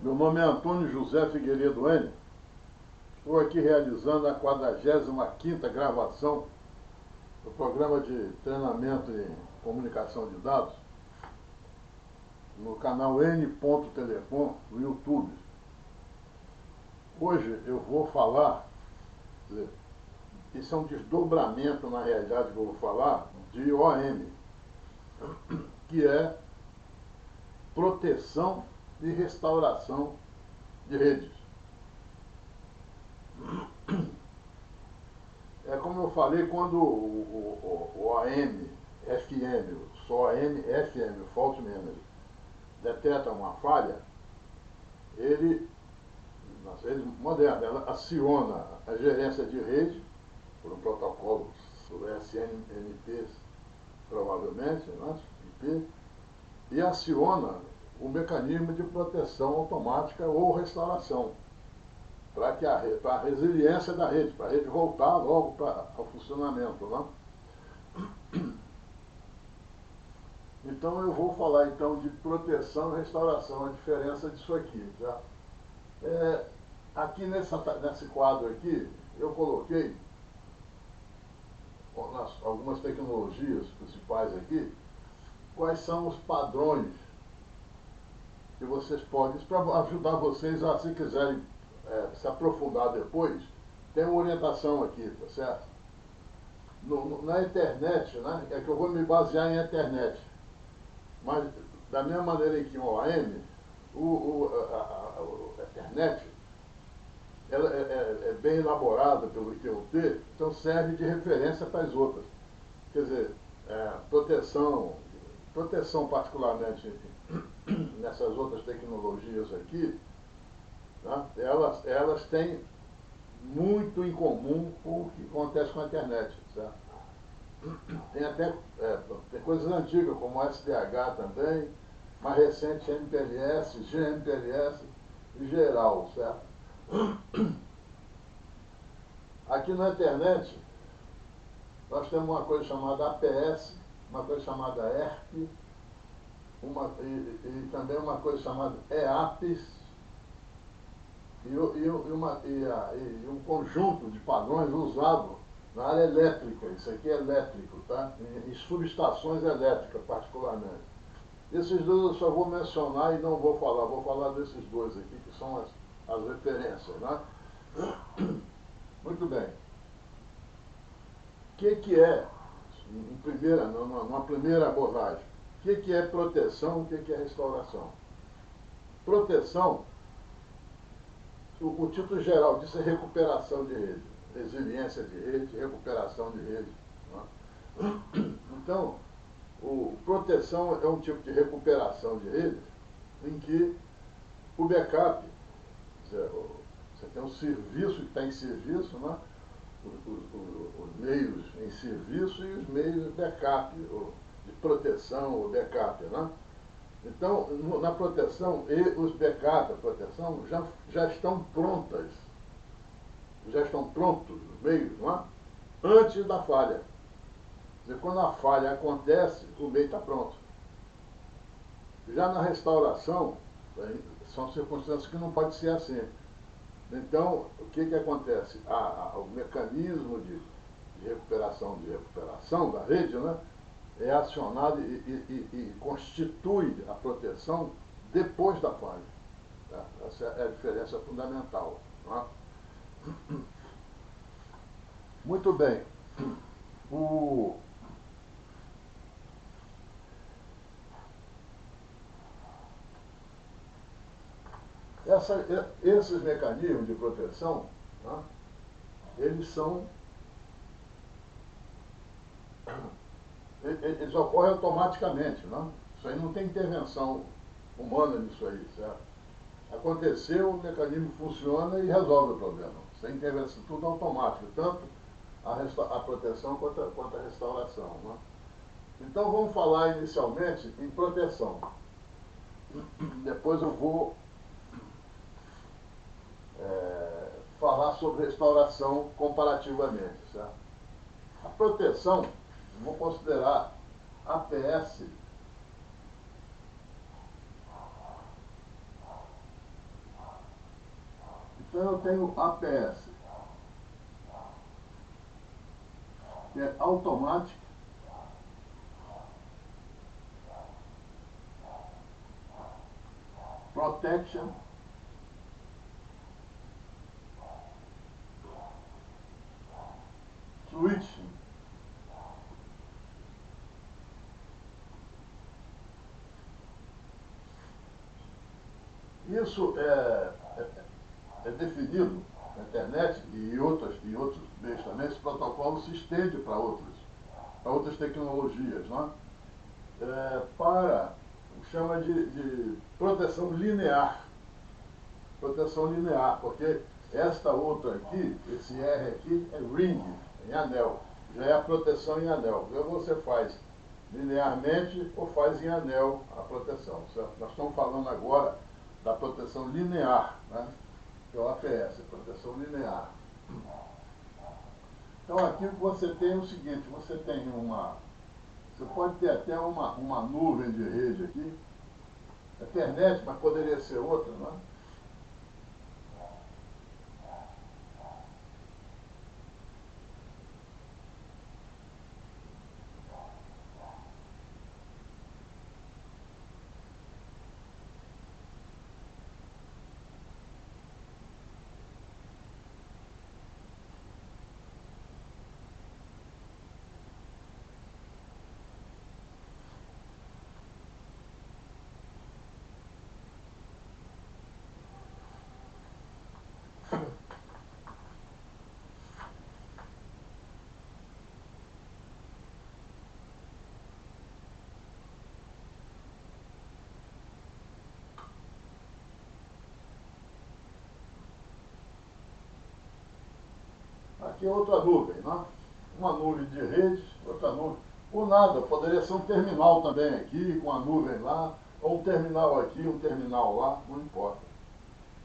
Meu nome é Antônio José Figueiredo N. Estou aqui realizando a 45ª gravação do programa de treinamento em comunicação de dados no canal N.Telecom no YouTube. Hoje eu vou falar, isso é um desdobramento na realidade que eu vou falar, de OM, que é proteção e restauração de redes. É como eu falei, quando o OM, FM, só OM, FM, o Fault Manager, detecta uma falha, ele, nas redes modernas, ela aciona a gerência de rede, por um protocolo sobre SNMP, provavelmente, né, IP, e aciona o mecanismo de proteção automática ou restauração, para que a resiliência da rede, para a rede voltar logo ao funcionamento. Né? Então eu vou falar então de proteção e restauração, a diferença disso aqui. Tá? Aqui nesse quadro aqui, eu coloquei algumas tecnologias principais aqui, quais são os padrões que vocês podem, para ajudar vocês a, se quiserem se aprofundar depois, tem uma orientação aqui, tá certo? Na internet, né, é que eu vou me basear em internet, mas da mesma maneira em que o OM, a internet, ela é bem elaborada pelo ITU-T, então serve de referência para as outras. Quer dizer, proteção particularmente nessas outras tecnologias aqui, né, elas têm muito em comum com o que acontece com a internet. Certo? Tem até tem coisas antigas, como o SDH também, mais recente MPLS, GMPLS e geral, certo? Aqui na internet, nós temos uma coisa chamada APS, uma coisa chamada ERP, e também uma coisa chamada EAPS, e um conjunto de padrões usado na área elétrica. Isso aqui é elétrico, tá? Em subestações elétricas, particularmente. Esses dois eu só vou mencionar e não vou falar desses dois aqui, que são as referências, né? Muito bem. O que é, numa primeira abordagem, o que é proteção e o que é restauração? Proteção, o título geral disso é recuperação de rede, resiliência de rede, recuperação de rede. Né? Então, proteção é um tipo de recuperação de rede em que o backup, você tem um serviço que está em serviço, né? Os meios em serviço e os meios de backup, de proteção ou backup. Né? Então, na proteção, e os backups da proteção já estão prontos os meios, não é? Antes da falha. Quer dizer, quando a falha acontece, o meio está pronto. Já na restauração, são circunstâncias que não pode ser assim. Então, o que acontece? O mecanismo de recuperação da rede, né, é acionado e constitui a proteção depois da falha. Tá? Essa é a diferença fundamental. Tá? Muito bem. Esses mecanismos de proteção, tá, eles ocorrem automaticamente. Né? Isso aí não tem intervenção humana nisso aí, certo? Aconteceu, o mecanismo funciona e resolve o problema. Sem intervenção, tudo automático, tanto a proteção quanto a restauração. Né? Então vamos falar inicialmente em proteção. Depois eu vou falar sobre restauração comparativamente. Certo? A proteção, vou considerar APS Então eu tenho APS, que é Automatic Protection Switching. Isso é definido na internet e outros meios também. Esse protocolo se estende para outras tecnologias, não é? Para o que chama de proteção linear. Proteção linear, porque esta outra aqui, esse R aqui, é ring, em anel. Já é a proteção em anel. Então você faz linearmente ou faz em anel a proteção, certo? Nós estamos falando agora da proteção linear, né? Que é o APS, proteção linear. Então aqui o que você tem é o seguinte, você pode ter até uma nuvem de rede aqui, internet, mas poderia ser outra, né? Aqui é outra nuvem, né? Uma nuvem de rede, outra nuvem. Ou nada, poderia ser um terminal também aqui, com a nuvem lá, ou um terminal aqui, um terminal lá, não importa.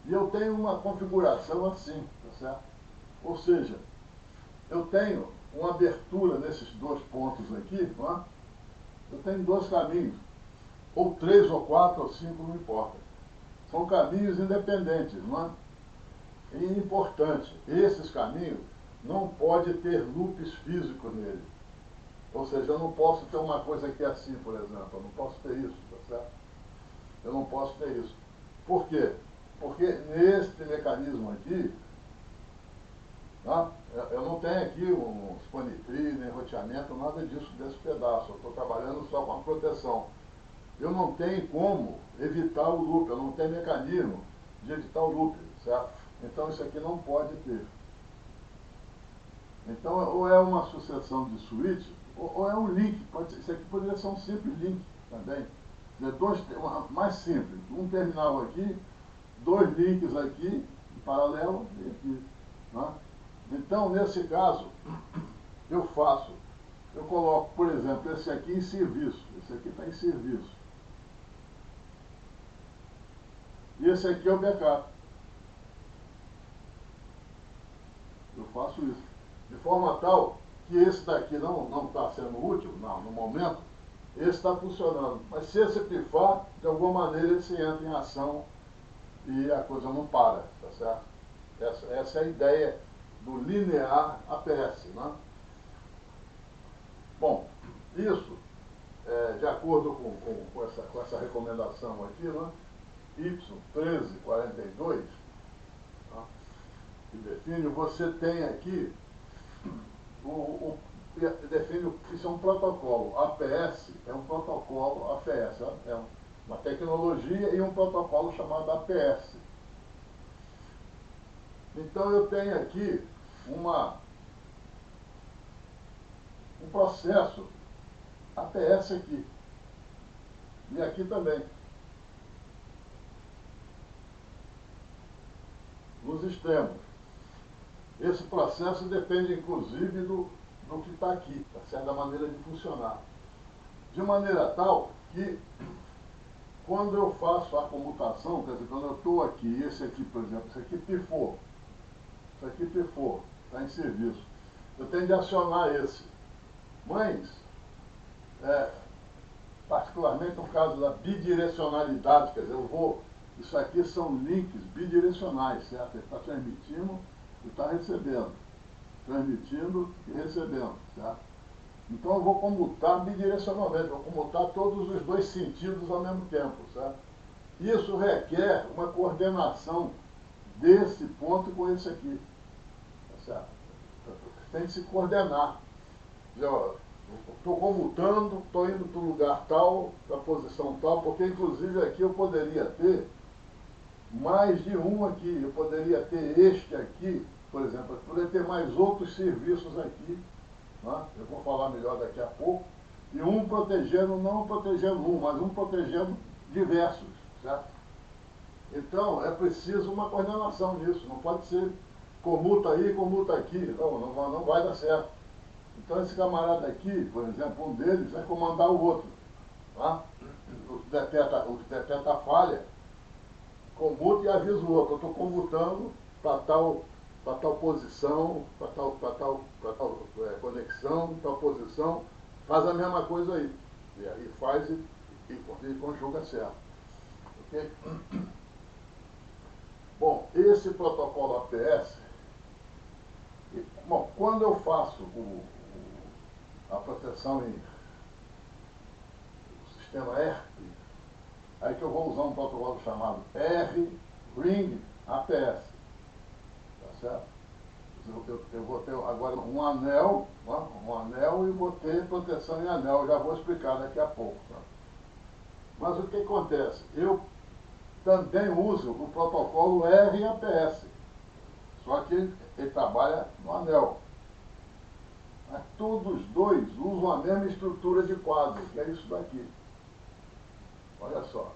E eu tenho uma configuração assim, tá certo? Ou seja, eu tenho uma abertura nesses dois pontos aqui, não é? Eu tenho dois caminhos, ou 3, ou 4, ou 5, não importa. São caminhos independentes, não é? E importante, esses caminhos não pode ter loops físicos nele. Ou seja, eu não posso ter uma coisa aqui assim, por exemplo. Eu não posso ter isso, tá certo? Eu não posso ter isso. Por quê? Porque neste mecanismo aqui, tá? Eu não tenho aqui um span tree, nem roteamento, nada disso desse pedaço. Eu estou trabalhando só com a proteção. Eu não tenho como evitar o loop, eu não tenho mecanismo de evitar o loop, certo? Então isso aqui não pode ter. Então, ou é uma sucessão de switch, ou é um link. Isso aqui poderia ser um simples link também. Mais simples. Um terminal aqui, dois links aqui, em paralelo, e aqui. Né? Então, nesse caso, eu coloco, por exemplo, esse aqui em serviço. Esse aqui está em serviço. E esse aqui é o backup. Eu faço isso. De forma tal que esse daqui não está sendo útil, no momento, esse está funcionando. Mas se esse pifar, de alguma maneira esse entra em ação e a coisa não para, tá certo? Essa é a ideia do linear APS, né? Bom, isso, de acordo com essa recomendação aqui, né? Y1342, tá? Que define, você tem aqui define que isso é um protocolo. APS é um protocolo, APS é uma tecnologia e um protocolo chamado APS. Então eu tenho aqui um processo APS aqui. E aqui também. Nos extremos. Esse processo depende, inclusive, do que está aqui, tá certo? Da maneira de funcionar. De maneira tal que, quando eu faço a comutação, quer dizer, quando eu estou aqui, esse aqui, por exemplo, isso aqui pifou, está em serviço, eu tenho de acionar esse. Mas, particularmente no caso da bidirecionalidade, quer dizer, eu vou Isso aqui são links bidirecionais, certo? Ele está transmitindo e está recebendo. Transmitindo e recebendo, certo? Então eu vou comutar bidirecionalmente, vou comutar todos os dois sentidos ao mesmo tempo, certo? Isso requer uma coordenação desse ponto com esse aqui, tá certo? Tem que se coordenar. Estou comutando, estou indo para o lugar tal, para a posição tal, porque inclusive aqui eu poderia ter mais de um aqui, eu poderia ter este aqui, por exemplo, eu poderia ter mais outros serviços aqui, né? Eu vou falar melhor daqui a pouco, e um protegendo, não protegendo um, mas um protegendo diversos, certo? Então, é preciso uma coordenação nisso, não pode ser comuta aí, comuta aqui, não vai dar certo. Então, esse camarada aqui, por exemplo, um deles vai comandar o outro, tá? Deteta a falha, comuta e avisa o outro, eu estou comutando para tal posição, para tal conexão, tal posição, faz a mesma coisa aí. E aí faz e conjuga certo. Ok? Bom, esse protocolo APS, bom, quando eu faço a proteção em sistema ERP, aí que eu vou usar um protocolo chamado R-Ring APS, tá certo? Eu vou ter agora um anel e vou ter proteção em anel, eu já vou explicar daqui a pouco. Tá? Mas o que acontece? Eu também uso o protocolo RAPS, só que ele trabalha no anel. Mas todos os dois usam a mesma estrutura de quadro, que é isso daqui. Olha só.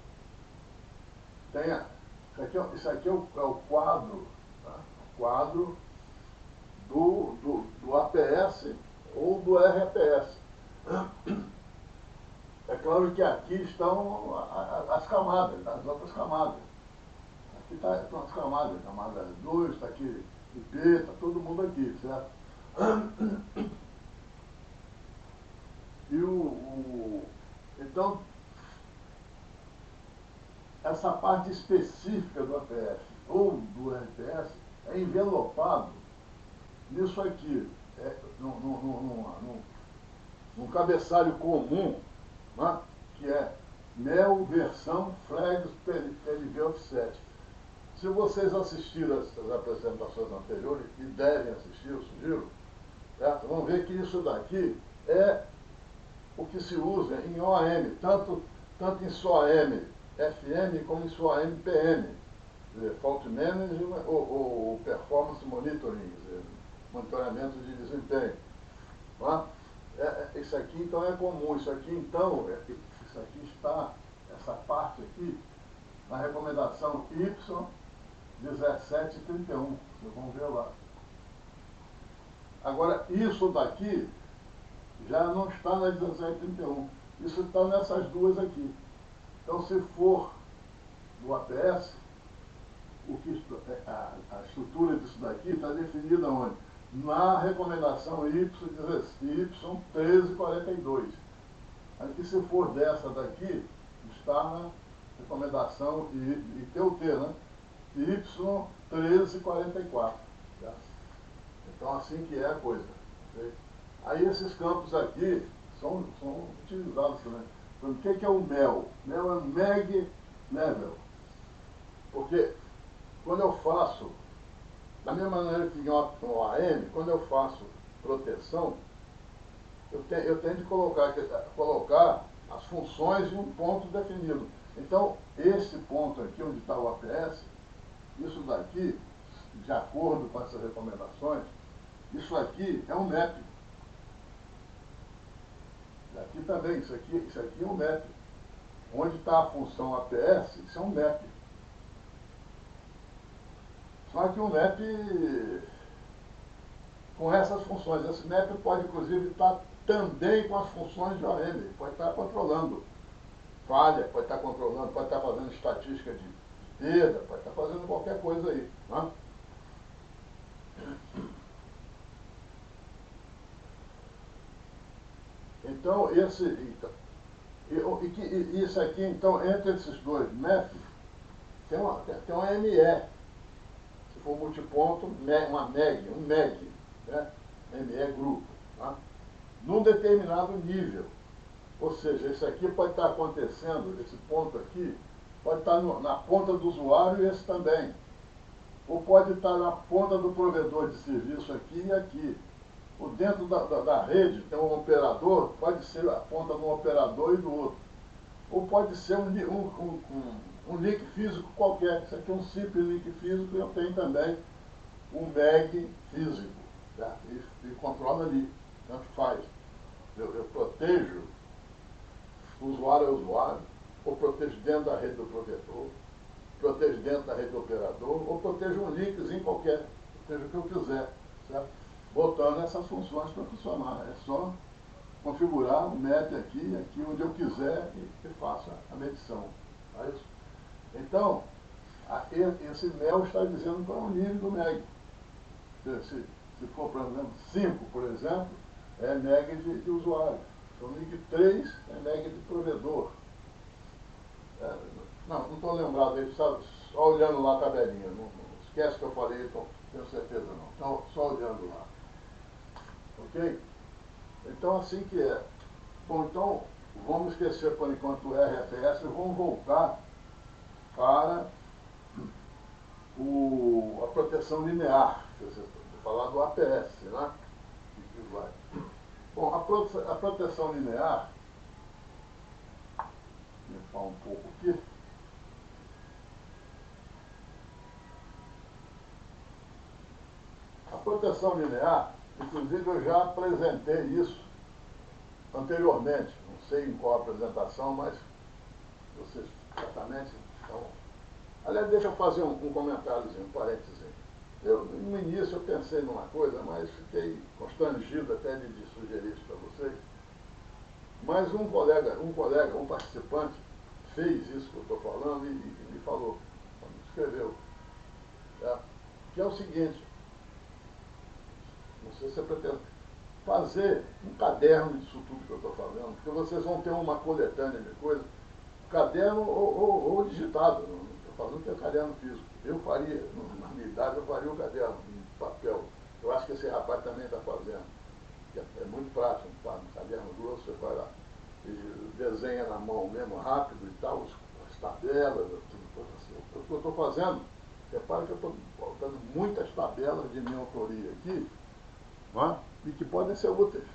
Isso aqui é o quadro, tá? O quadro do APS ou do RAPS. É claro que aqui estão as camadas, as outras camadas. Aqui estão as camadas, camada 2, está aqui IP, está todo mundo aqui, certo? E então, essa parte específica do APS ou do RPS é envelopado nisso aqui, num cabeçalho comum, né, que é MEL versão flags PLV offset. Se vocês assistiram as apresentações anteriores, e devem assistir, eu sugiro, certo? Vão ver que isso daqui é o que se usa em OAM, tanto em SOAM FM como em SOAM PM, Fault Management ou Performance Monitoring, monitoramento de desempenho. Tá? Isso aqui então é comum, isso aqui então, isso aqui está, essa parte aqui, na recomendação Y1731, vocês vão ver lá. Agora, isso daqui já não está na 1731, isso está nessas duas aqui. Então, se for do APS, a estrutura disso daqui está definida onde? Na recomendação Y1342. Aqui, se for dessa daqui, está na recomendação ITUT, né? Y1344. Tá? Então, assim que é a coisa. Okay? Aí, esses campos aqui são utilizados também. Então, o que é o MEL? MEL é Mag Level. Porque quando eu faço, da mesma maneira que no AM, quando eu faço proteção, eu tenho de colocar as funções em um ponto definido. Então, esse ponto aqui, onde está o APS, isso daqui, de acordo com essas recomendações, isso aqui é um MAP. Aqui também, isso aqui é um MAP. Onde está a função APS, isso é um MAP. Só que um MAP com essas funções. Esse MAP pode, inclusive, estar também com as funções de OM. Pode estar controlando falha, pode estar controlando, pode estar fazendo estatística de perda, pode estar fazendo qualquer coisa aí. Né? Então, isso aqui, então, entre esses dois MAP, tem uma ME, se for multiponto, uma MEG, um MEG, né? ME grupo, tá? Num determinado nível. Ou seja, isso aqui pode estar acontecendo, esse ponto aqui, pode estar na ponta do usuário e esse também. Ou pode estar na ponta do provedor de serviço aqui e aqui. Ou dentro da rede tem um operador, pode ser a ponta de um operador e do outro. Ou pode ser um link físico qualquer. Isso aqui é um simples link físico e eu tenho também um MEG físico. Tá? E controla ali, tanto faz. Eu protejo o usuário é usuário, ou protejo dentro da rede do provedor, protejo dentro da rede do operador, ou protejo um linkzinho qualquer, protejo o que eu quiser, certo? Botando essas funções para funcionar. É só configurar o MEP aqui, aqui onde eu quiser e faça a medição. É isso? Então, esse MEL está dizendo qual é o nível do MEG. Se for, por exemplo, 5, por exemplo, é MEG de usuário. Se for NIC 3, é MEG de provedor. Não estou lembrado aí, só olhando lá a tabelinha. Não esquece que eu falei, então, tenho certeza não. Então, só olhando lá. Ok? Então, assim que é. Bom, então, vamos esquecer por enquanto o RFS e vamos voltar para a proteção linear. Vou falar do APS, né? Que vai. Bom, a proteção linear, vou limpar um pouco aqui. A proteção linear, inclusive eu já apresentei isso anteriormente, não sei em qual apresentação, mas vocês certamente estão... Aliás, deixa eu fazer um comentáriozinho, um parênteses. No início eu pensei numa coisa, mas fiquei constrangido até de sugerir isso para vocês. Mas um participante, fez isso que eu estou falando e me falou, me escreveu. Que é o seguinte, não sei se é pretende fazer um caderno disso tudo que eu estou falando, porque vocês vão ter uma coletânea de coisas, caderno ou digitado, não estou falando que é caderno físico. Eu faria, na minha idade, eu faria um caderno em papel. Eu acho que esse rapaz também está fazendo. É muito prático, tá? Um caderno grosso, você vai lá e desenha na mão mesmo, rápido e tal, as tabelas, tudo assim. O que eu estou fazendo, repara que eu estou botando muitas tabelas de minha autoria aqui, não? E que podem ser úteis.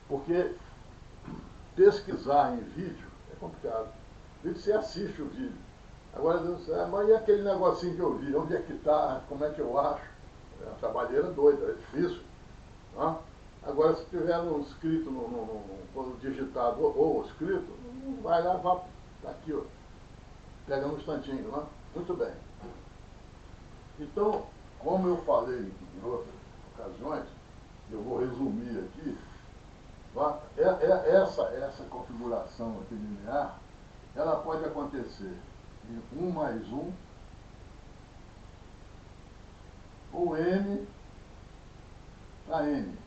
Porque pesquisar em vídeo é complicado. Você assiste o vídeo. Agora, mas e aquele negocinho que eu vi? Onde é que está? Como é que eu acho? É uma trabalheira doida, é difícil. Não? Agora, se tiver um escrito, digitado ou escrito, vai lá, vai aqui, ó, pega um instantinho, não? Muito bem. Então, como eu falei em outras ocasiões, eu vou resumir aqui, essa configuração aqui linear, ela pode acontecer em 1 mais 1, ou N para N.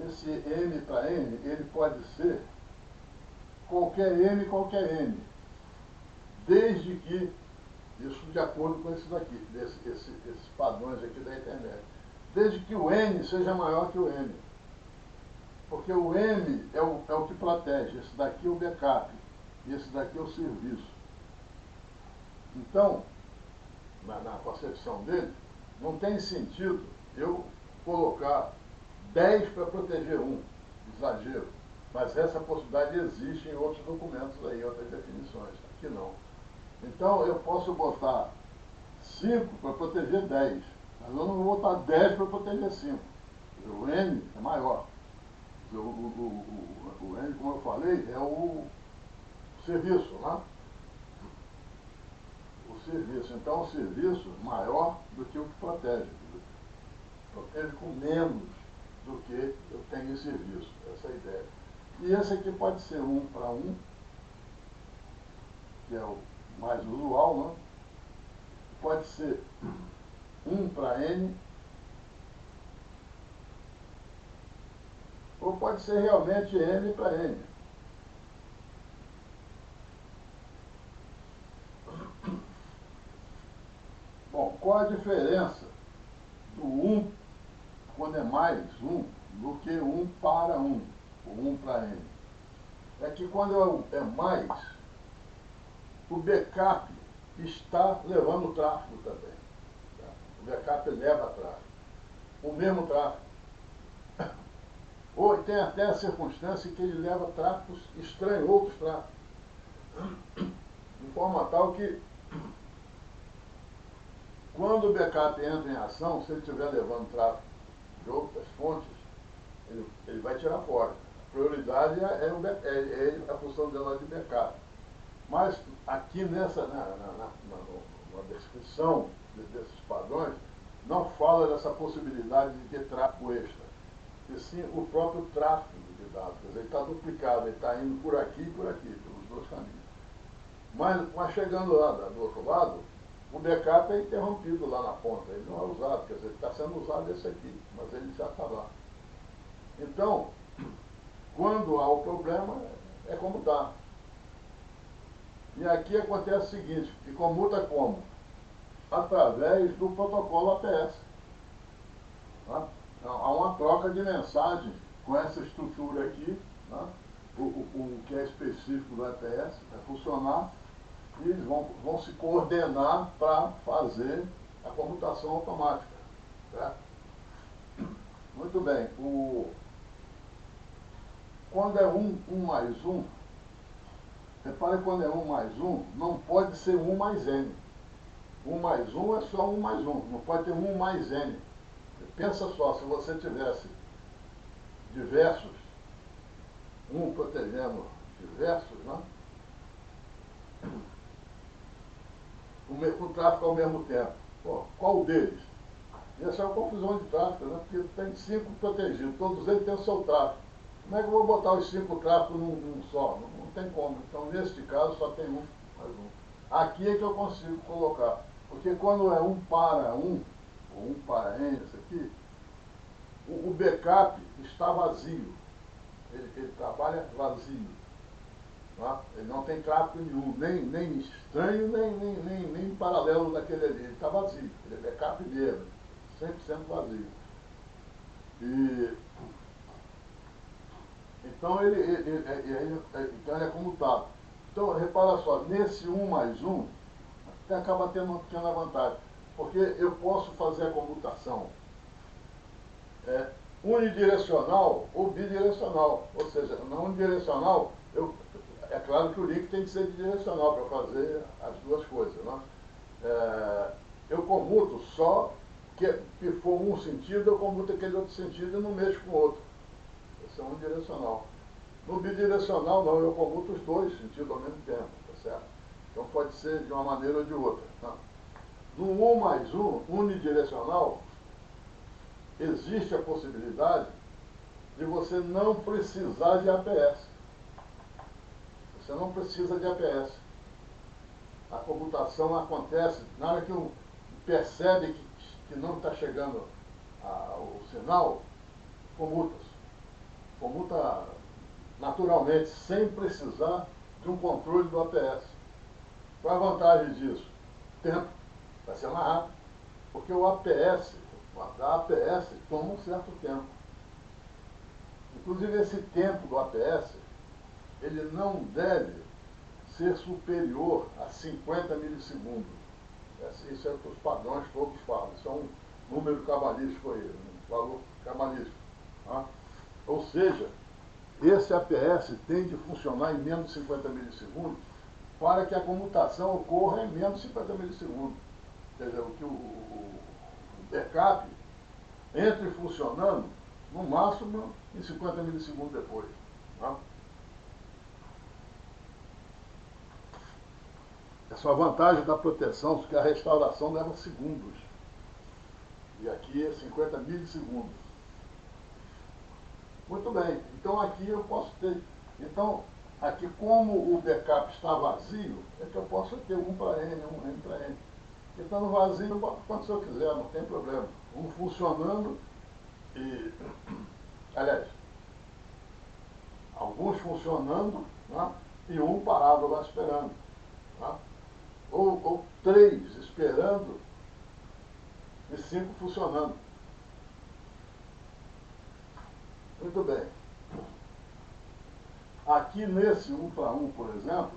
Esse N para N, ele pode ser qualquer N, desde que, isso de acordo com esses aqui, esses padrões aqui da internet, desde que o N seja maior que o M. Porque o M é o que protege, esse daqui é o backup, e esse daqui é o serviço. Então, na concepção dele, não tem sentido eu colocar 10 para proteger um, exagero. Mas essa possibilidade existe em outros documentos aí, outras definições. Aqui não. Então eu posso botar 5 para proteger 10, mas eu não vou botar 10 para proteger 5. O N é maior. O N, como eu falei, é o serviço, né? O serviço. Então, o serviço maior do que o que protege. Protege com menos do que eu tenho em serviço. Essa é a ideia. E esse aqui pode ser 1 para 1, que é o mais usual, né? Pode ser 1 para N, ou pode pode ser realmente M para N. Bom, qual a diferença do 1 quando é mais 1 do que 1 para 1, ou 1 para N? É que quando é mais, o backup está levando tráfego também. Tá? O backup leva tráfego. O mesmo tráfego. Ou tem até a circunstância que ele leva tráfegos estranhos, outros tráfegos. De forma tal que, quando o backup entra em ação, se ele estiver levando tráfego de outras fontes, ele vai tirar fora. A prioridade é a função dela de backup. Mas aqui na descrição desses padrões, não fala dessa possibilidade de ter tráfego extra, e sim o próprio tráfego de dados. Quer dizer, ele está duplicado, ele está indo por aqui e por aqui, pelos dois caminhos. Mas chegando lá do outro lado, o backup é interrompido lá na ponta, ele não é usado, quer dizer, está sendo usado esse aqui, mas ele já está lá. Então, quando há o problema, é como está. E aqui acontece o seguinte, e comuta como? Através do protocolo APS. Tá? Então, há uma troca de mensagem com essa estrutura aqui, tá? O que é específico do APS, vai funcionar, e eles vão se coordenar para fazer a comutação automática. Certo? Muito bem. Quando é 1 mais 1, repare, quando é 1 mais 1, não pode ser 1 mais N. 1 mais 1 é só 1 mais 1, não pode ter 1 mais N. Pensa só, se você tivesse diversos, um protegendo diversos, né? O tráfego ao mesmo tempo. Pô, qual deles? Essa é uma confusão de tráfego, né? Porque tem 5 protegidos, todos eles têm o seu tráfego. Como é que eu vou botar os 5 tráfegos num só? Não tem como. Então, neste caso, só tem 1 mais 1. Aqui é que eu consigo colocar. Porque quando é 1 para 1, ou 1 para N, isso aqui, o backup está vazio. Ele trabalha vazio. Tá? Ele não tem tráfego nenhum, nem estranho, nem paralelo daquele ali. Ele está vazio. Ele é backup mesmo, 100% vazio. Então então ele é comutado. Então, repara só, nesse 1 mais 1, até acaba tendo uma pequena vantagem. Porque eu posso fazer a comutação unidirecional ou bidirecional. Ou seja, na unidirecional, é claro que o link tem que ser bidirecional para fazer as duas coisas. Né? Eu comuto só que for um sentido, eu comuto aquele outro sentido e não mexo com o outro. Esse é unidirecional. No bidirecional, não, eu comuto os dois sentidos ao mesmo tempo, tá certo? Então pode ser de uma maneira ou de outra. Tá? No 1 mais 1, unidirecional, existe a possibilidade de você não precisar de APS. Você não precisa de APS. A comutação acontece, na hora que percebe que não está chegando o sinal, comuta-se. Comuta naturalmente, sem precisar de um controle do APS. Qual a vantagem disso? Tempo. Vai ser mais rápido. Porque o APS, a APS toma um certo tempo. Inclusive, esse tempo do APS, ele não deve ser superior a 50 milissegundos. Isso é o que os padrões todos falam. Isso é um número cabalístico aí, um valor cabalístico. Tá? Ou seja, esse APS tem de funcionar em menos de 50 milissegundos para que a comutação ocorra em menos de 50 milissegundos. Quer dizer, que o backup entre funcionando no máximo em 50 milissegundos depois. Tá? Essa é a vantagem da proteção, porque a restauração leva segundos. E aqui é 50 milissegundos. Muito bem, então aqui eu posso ter. Então, aqui como o backup está vazio, é que eu posso ter 1 para N, 1 N para N. Estando vazio, eu boto quanto eu quiser, não tem problema. Um funcionando e. Aliás, alguns funcionando, né? E um parado lá esperando. Né? Ou 3 esperando e 5 funcionando. Muito bem. Aqui nesse 1 para 1, por exemplo,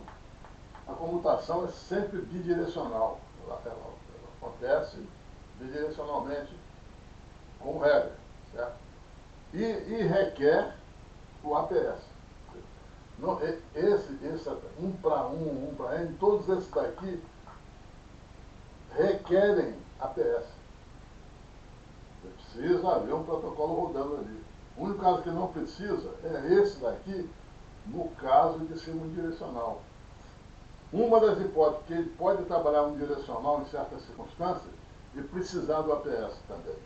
a comutação é sempre bidirecional. Ela acontece bidirecionalmente com regra, certo? E requer o APS. Não, esse 1 para 1, 1 para N, todos esses daqui requerem APS. Precisa haver um protocolo rodando ali. O único caso que não precisa é esse daqui, no caso de ser unidirecional. Uma das hipóteses que ele pode trabalhar unidirecional em certas circunstâncias e precisar do APS também.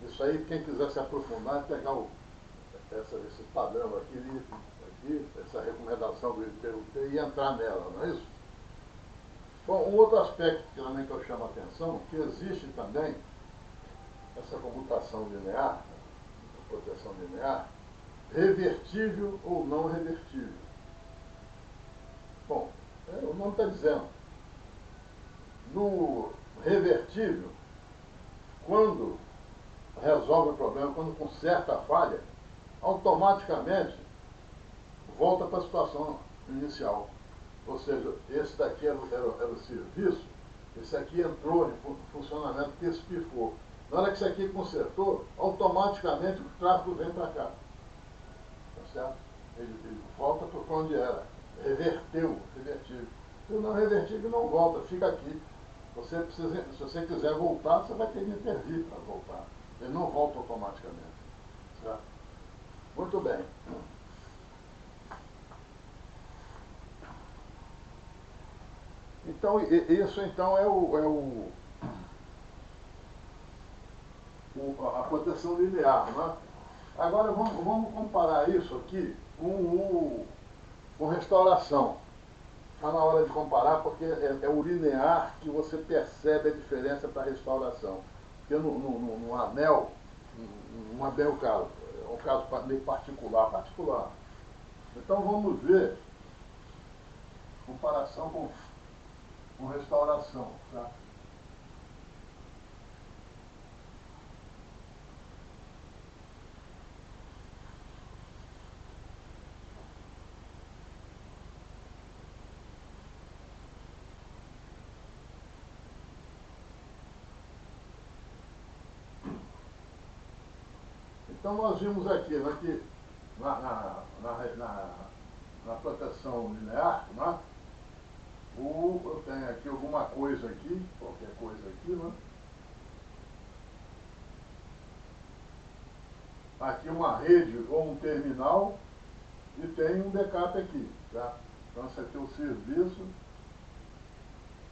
Isso aí, quem quiser se aprofundar, é pegar esse padrão aqui, essa recomendação do ITUT e entrar nela, não é isso? Bom, um outro aspecto que também que eu chamo a atenção, que existe também essa comutação linear, proteção linear, revertível ou não revertível. Bom, o nome está dizendo, no revertível, quando resolve o problema, quando conserta a falha, automaticamente volta para a situação inicial. Ou seja, esse daqui era o serviço, esse aqui entrou em funcionamento porque se pifou. Na hora que isso aqui consertou, automaticamente o tráfego vem para cá. Tá certo? Ele volta para onde era. Reverteu, revertível. Se não revertível, não volta, fica aqui. Você precisa, se você quiser voltar, você vai ter que intervir para voltar. Ele não volta automaticamente. Certo? Muito bem. Então, isso então a proteção linear. Né? Agora vamos comparar isso aqui com restauração. Está na hora de comparar porque é o linear que você percebe a diferença para a restauração. Porque no anel, não é bem o caso. É um caso meio particular. Então vamos ver comparação com restauração. Tá? Então nós vimos aqui, na proteção linear, né? Eu tenho aqui alguma coisa aqui, qualquer coisa aqui, né? Aqui uma rede ou um terminal e tem um backup aqui, tá? Então esse aqui é o serviço,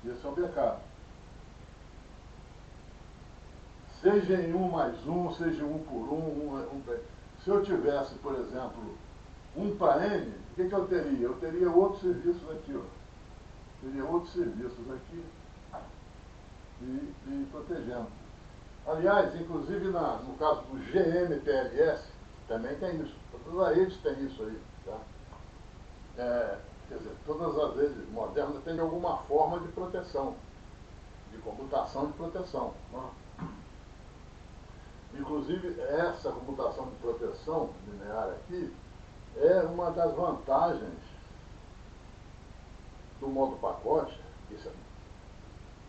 esse é o backup. Seja em 1 mais 1, seja 1 por 1, se eu tivesse, por exemplo, 1 para N, o que eu teria? Eu teria outros serviços aqui, ó. Teria outros serviços aqui e protegendo. Aliás, inclusive no caso do GMPLS, também tem isso. Todas as redes têm isso aí. Tá? Quer dizer, todas as redes modernas têm alguma forma de proteção, de computação de proteção. Né? Inclusive, essa computação de proteção linear aqui é uma das vantagens do modo pacote,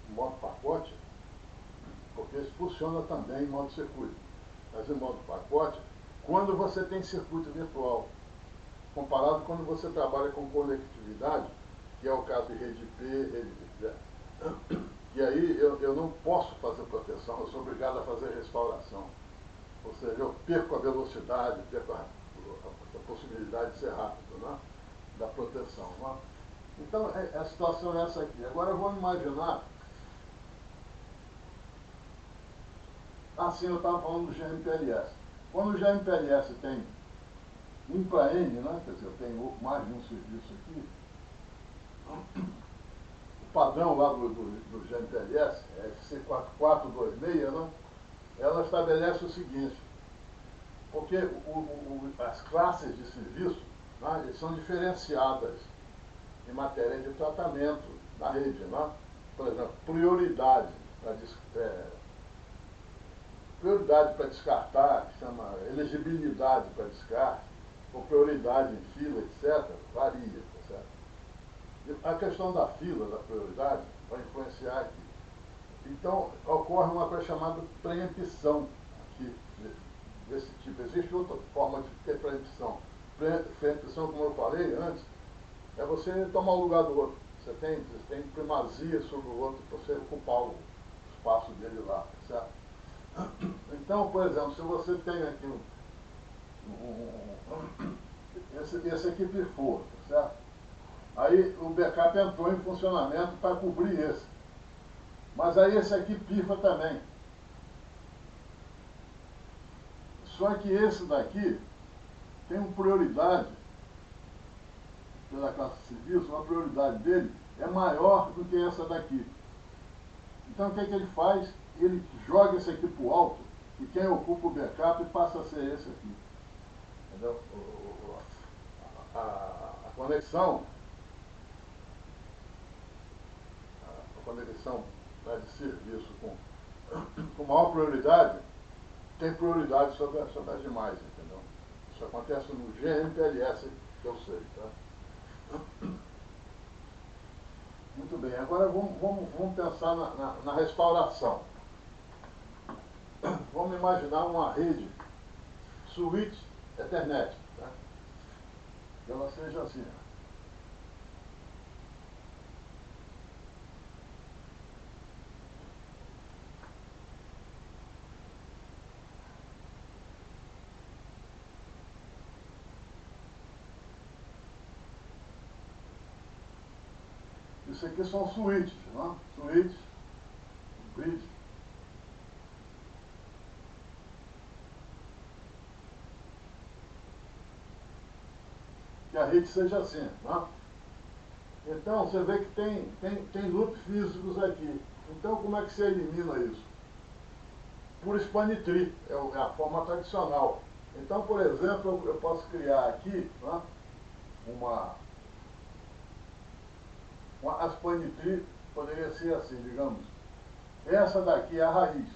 o modo pacote, porque isso funciona também em modo circuito. Mas em modo pacote, quando você tem circuito virtual, comparado quando você trabalha com conectividade, que é o caso de rede IP, rede... E aí eu não posso fazer proteção, eu sou obrigado a fazer restauração. Ou seja, eu perco a velocidade, perco a possibilidade de ser rápido, né? Da proteção. Né? Então, a situação é essa aqui. Agora vamos imaginar... Assim, eu estava falando do GMPLS. Quando o GMPLS tem 1 para N, né? Quer dizer, eu tenho mais de um serviço aqui, o padrão lá do GMPLS, FC4426, né? Ela estabelece o seguinte: Porque as classes de serviço, né, eles são diferenciadas em matéria de tratamento da rede. Né? Por exemplo, prioridade para descartar, que chama elegibilidade para descarte, ou prioridade em fila, etc., varia. Tá certo? E a questão da fila, da prioridade, vai influenciar aqui. Então, ocorre uma coisa chamada preempção aqui, desse tipo. Existe outra forma de ter preempção. Preempção, como eu falei antes, é você tomar o lugar do outro. Você tem primazia sobre o outro para você ocupar o espaço dele lá, certo? Então, por exemplo, se você tem aqui esse aqui pifou, certo? Aí o backup entrou em funcionamento para cobrir esse. Mas aí esse aqui pifa também. Só que esse daqui tem uma prioridade, pela classe de serviço, a prioridade dele é maior do que essa daqui. Então o que é que ele faz? Ele joga esse aqui para o alto, e quem ocupa o backup passa a ser esse aqui. Entendeu? A conexão né, de serviço com maior prioridade tem prioridade sobre as demais, entendeu? Isso acontece no GMPLS, que eu sei, tá? Muito bem, agora vamos pensar na restauração. Vamos imaginar uma rede switch Ethernet, tá? Que ela seja assim. Isso aqui são switches, né? Switch, bridge. Que a rede seja assim, né? Então, você vê que tem loops físicos aqui. Então, como é que você elimina isso? Por span tree, é a forma tradicional. Então, por exemplo, eu posso criar aqui, né, a span tree poderia ser assim, digamos. Essa daqui é a raiz.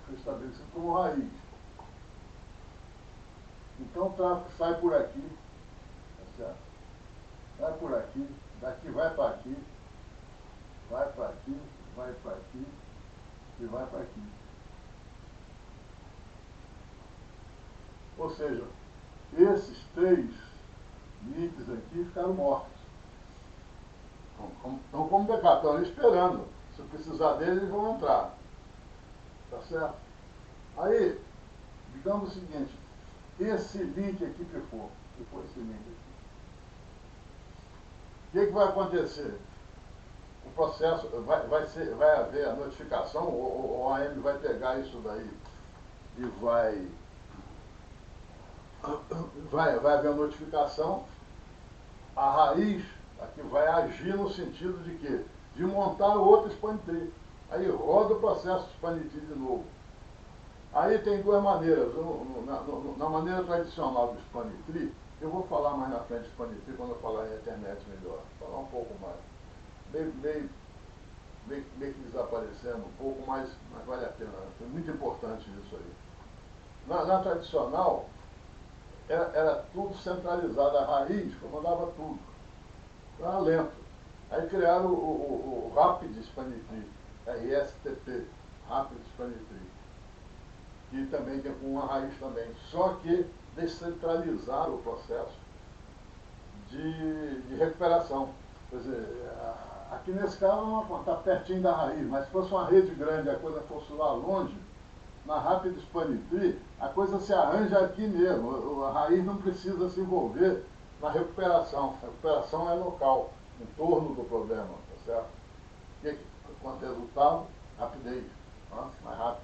Foi estabelecido como raiz. Então, o tráfego sai por aqui, tá certo? Sai por aqui, daqui vai para aqui, vai para aqui, vai para aqui e vai para aqui. Ou seja, esses 3 NICs aqui ficaram mortos. Estão como backup, estão ali esperando. Se precisar deles, eles vão entrar. Tá certo? Aí, digamos o seguinte, esse link aqui que for esse link aqui. O que vai acontecer? O processo vai haver a notificação, ou a AM vai pegar isso daí e vai haver a notificação, a raiz aqui vai agir no sentido de quê? De montar outro span tree. Aí roda o processo de span tree de novo. Aí tem 2 maneiras. Na maneira tradicional do span tree, eu vou falar mais na frente de span tree quando eu falar em Ethernet melhor. Vou falar um pouco mais. Meio que desaparecendo um pouco, mas vale a pena. É muito importante isso aí. Na tradicional, era tudo centralizado. A raiz comandava tudo. Era lento. Aí criaram o Rapid Span Tree, RSTP, Rapid Span Tree, que também tem uma raiz também. Só que descentralizaram o processo de recuperação. Quer dizer, aqui nesse caso está pertinho da raiz, mas se fosse uma rede grande e a coisa fosse lá longe, na Rapid Span Tree, a coisa se arranja aqui mesmo. A raiz não precisa se envolver na recuperação. A recuperação é local, em torno do problema, tá certo? Quanto resultado, rapidez, tá? Mais rápido.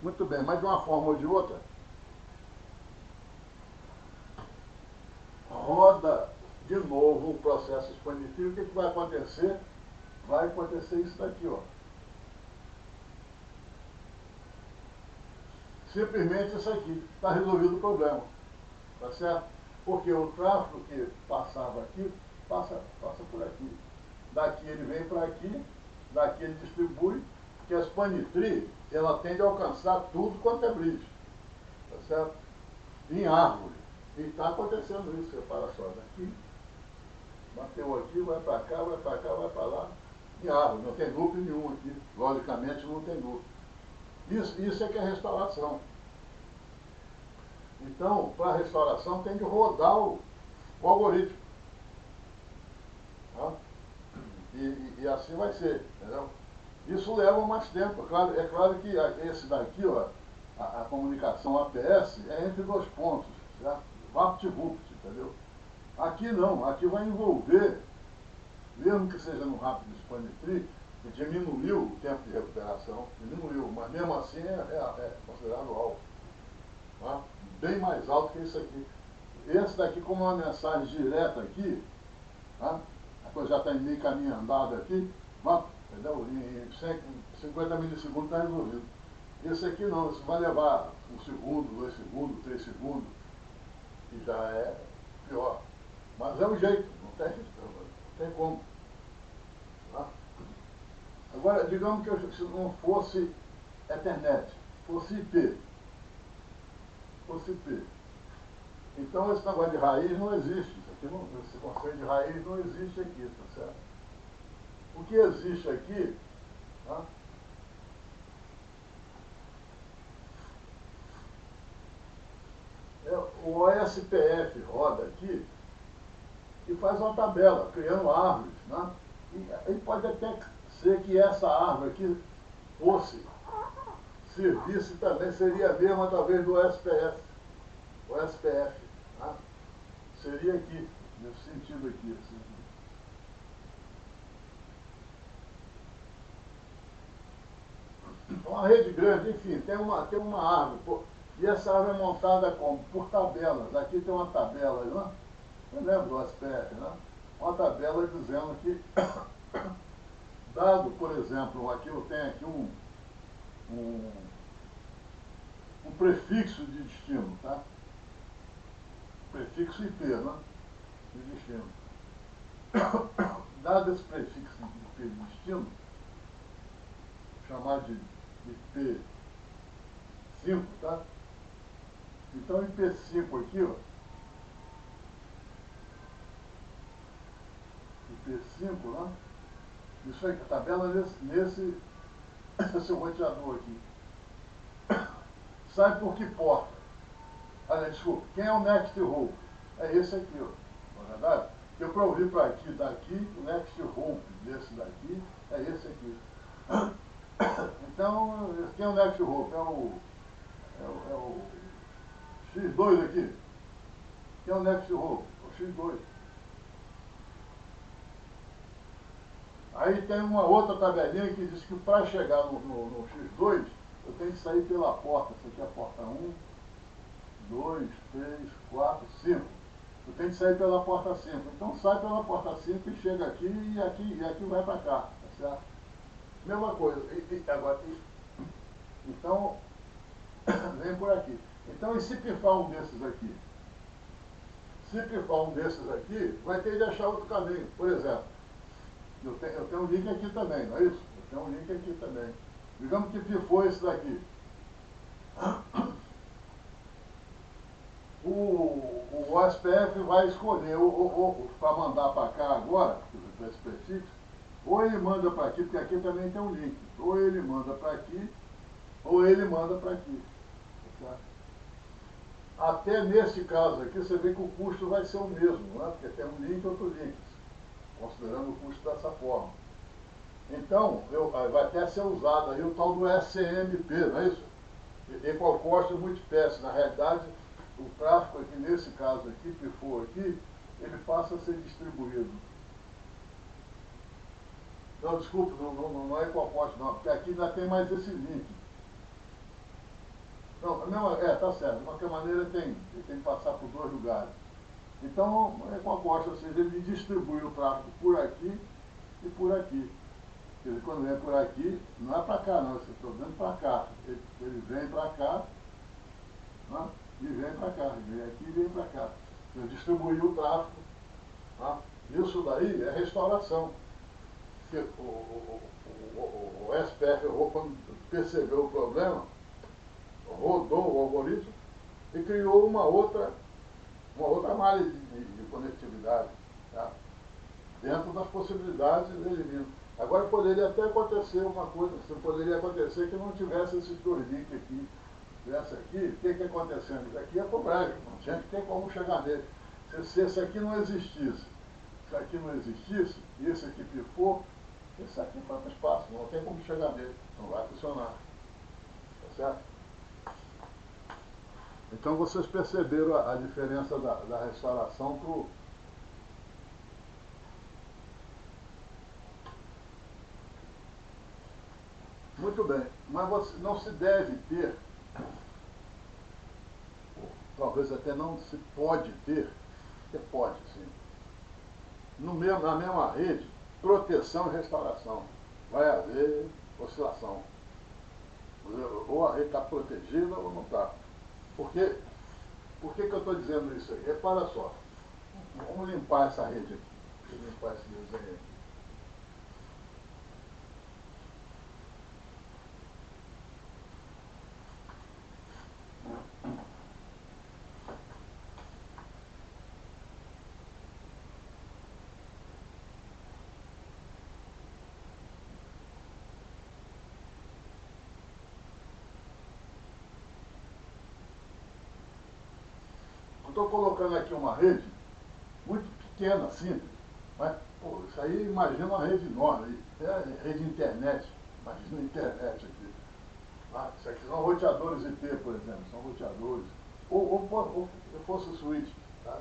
Muito bem, mas de uma forma ou de outra, roda de novo o processo expandido. O que vai acontecer? Vai acontecer isso daqui, ó. simplesmente isso aqui. Está resolvido o problema. Tá certo? Porque o tráfego que passava aqui, passa por aqui. Daqui ele vem para aqui, daqui ele distribui, porque a span tree, ela tende a alcançar tudo quanto é bridge. Tá certo? Em árvore. E está acontecendo isso, repara só. Daqui, bateu aqui, vai para cá, vai para cá, vai para lá. Em árvore, não tem loop nenhum aqui. Logicamente não tem loop. Isso é que é restauração. Então, para a restauração tem que rodar o algoritmo. Tá? E assim vai ser, entendeu? Isso leva mais tempo. É claro que esse daqui, ó, a comunicação APS é entre dois pontos, certo? VaptVupt, entendeu? Aqui não, aqui vai envolver, mesmo que seja no rápido span tree, que diminuiu o tempo de recuperação, diminuiu, mas mesmo assim é considerado alto. Tá? Bem mais alto que isso aqui. Esse daqui, como é uma mensagem direta aqui, tá? A coisa já está em meio caminho andado aqui, entendeu? Em 50 milissegundos está resolvido. Esse aqui não, isso vai levar 1 segundo, 2 segundos, 3 segundos, e já é pior. Mas é o jeito, não tem como. Tá? Agora, digamos que se não fosse Ethernet, fosse IP. Então esse negócio de raiz não existe. Isso aqui não, esse conceito de raiz não existe aqui, tá certo? O que existe aqui, tá? O OSPF roda aqui e faz uma tabela, criando árvores, né? E pode até ser que essa árvore aqui servisse também, seria a mesma talvez do SPF, tá? Seria aqui, nesse sentido aqui, assim. Uma rede grande, enfim, tem uma árvore, e essa árvore é montada como? Por tabelas. Aqui tem uma tabela, né? Eu lembro do SPF, né? Uma tabela dizendo que, dado, por exemplo, aqui eu tenho aqui um prefixo de destino, tá? Prefixo IP, né? De destino. Dado esse prefixo de IP de destino, chamado de IP5, tá? Então IP5 aqui, ó. IP5, né? Isso aí, a tabela nesse roteador aqui. Sai por que porta? Olha, desculpa, quem é o next hope? É esse aqui, ó. Não é verdade? Eu para ouvir para aqui, daqui, o next hope desse daqui é esse aqui. Então, quem é o next hope? É o X2 aqui. Quem é o next hope? O X2. Aí tem uma outra tabelinha que diz que para chegar no X2, eu tenho que sair pela porta. Essa aqui é a porta 1, 2, 3, 4, 5. Eu tenho que sair pela porta 5. Então sai pela porta 5 e chega aqui e aqui vai para cá, tá certo? Mesma coisa. Então, vem por aqui. Então, e se pifar um desses aqui? Se pifar um desses aqui, vai ter de achar outro caminho. Por exemplo, eu tenho um link aqui também, não é isso? Eu tenho um link aqui também. Digamos que pifou esse daqui. O OSPF vai escolher, para mandar para cá agora, para esse prefixo, ou ele manda para aqui, porque aqui também tem um link. Ou ele manda para aqui, ou ele manda para aqui. Tá? Até nesse caso aqui, você vê que o custo vai ser o mesmo, né? Porque tem um link e outro link, considerando o custo dessa forma. Então, vai até ser usado aí o tal do SMP, não é isso? Equal Cost Multipath. Na realidade, o tráfego aqui, nesse caso aqui, pifou aqui, ele passa a ser distribuído. Não, desculpe, não é Equal Cost não, porque aqui ainda tem mais esse link. Não, tá certo, de qualquer maneira ele tem que passar por dois lugares. Então, é Equal Cost, ou seja, ele distribui o tráfego por aqui e por aqui. Quer dizer, quando vem por aqui, não é para cá não, eu estou dando para cá. Ele vem para cá né? E vem para cá, vem aqui e vem para cá. Distribuir o tráfego. Né? Isso daí é restauração. Porque o SPF, quando percebeu o problema, rodou o algoritmo e criou uma outra malha de conectividade. Tá? Dentro das possibilidades, ele elimina. Agora poderia até acontecer uma coisa, poderia acontecer que não tivesse esses dois links aqui. Esse aqui, o que acontecendo? Isso aqui é problema, não tinha que ter como chegar nele. Se esse aqui não existisse, e esse aqui pifou, esse aqui foi para o espaço, não tem como chegar nele, não vai funcionar. Tá certo? Então vocês perceberam a diferença da restauração para o... Muito bem, mas você não se deve ter, talvez até não se pode ter, porque pode sim, na mesma rede, proteção e restauração. Vai haver oscilação. Ou a rede está protegida ou não está. Por que eu estou dizendo isso aí? Repara só. Vamos limpar essa rede aqui. Deixa eu limpar esse desenho aqui. Estou colocando aqui uma rede muito pequena, simples, mas, pô, isso aí imagina uma rede enorme, é rede internet, imagina a internet aqui. Ah, isso aqui são roteadores IP, por exemplo, são roteadores, ou se fosse switch, tá?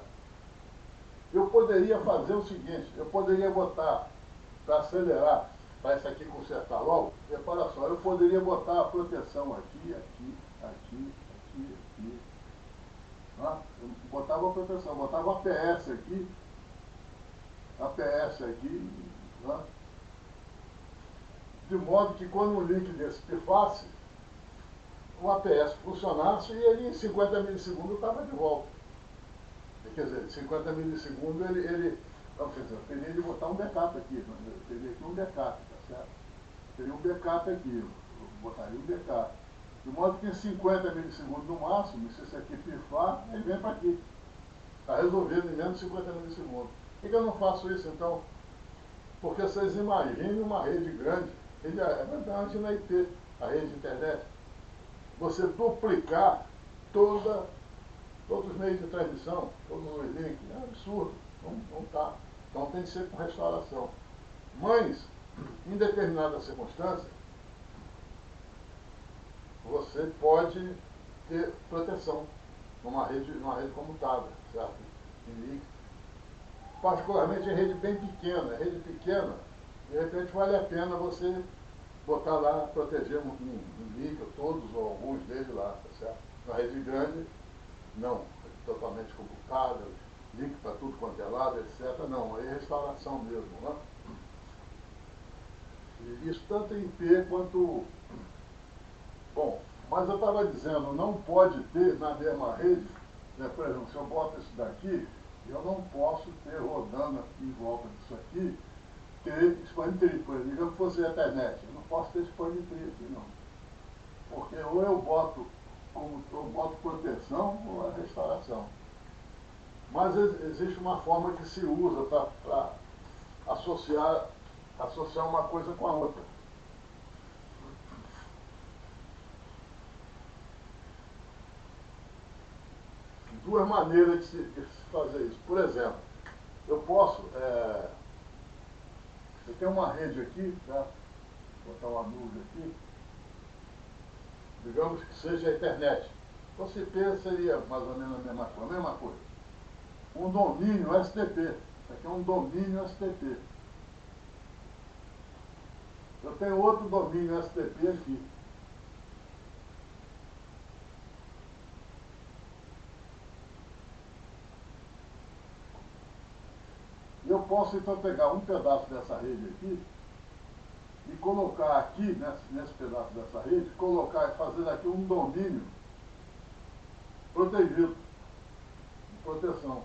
Eu poderia fazer o seguinte, eu poderia botar, para acelerar, para isso aqui consertar logo, repara só, eu poderia botar a proteção aqui, aqui, aqui, aqui, aqui. Eu botava a proteção, botava APS aqui, né? De modo que quando um link desse pifasse, o APS funcionasse e ele em 50 milissegundos estava de volta. Quer dizer, em 50 milissegundos não, quer dizer, eu teria de botar um backup aqui, eu teria aqui um backup, tá certo? Teria um backup aqui, eu botaria um backup. De modo que em 50 milissegundos no máximo, se esse aqui pifar, ele vem para aqui. Está resolvido em menos de 50 milissegundos. Por que eu não faço isso então? Porque vocês imaginem uma rede grande, é verdade na IP, a rede de internet, você duplicar todos os meios de transmissão, todos os links, é um absurdo, não está. Então tem que ser com restauração. Mas, em determinadas circunstâncias, você pode ter proteção numa rede comutável, certo? Em link. Particularmente em rede bem pequena. Rede pequena, de repente vale a pena você botar lá, proteger um link, todos ou alguns deles lá, tá certo? Na rede grande, não. Totalmente computada, link para tudo quanto é lado, etc. Não, aí é restauração mesmo, né? E isso tanto em IP quanto... Bom, mas eu estava dizendo, não pode ter na mesma rede, né, por exemplo, se eu boto isso daqui, eu não posso ter rodando aqui em volta disso aqui, ter span tree, por exemplo, digamos que fosse a internet, eu não posso ter span tree aqui não. Porque ou eu boto proteção ou a restauração. Mas existe uma forma que se usa para associar uma coisa com a outra. Duas maneiras de se fazer isso. Por exemplo, eu posso... eu tenho uma rede aqui, tá? Vou botar uma nuvem aqui. Digamos que seja a internet. Fosse IP seria mais ou menos a mesma coisa. Um domínio STP. Isso aqui é um domínio STP. Eu tenho outro domínio STP aqui. E eu posso então pegar um pedaço dessa rede aqui e colocar aqui, nesse pedaço dessa rede, fazer aqui um domínio protegido, de proteção.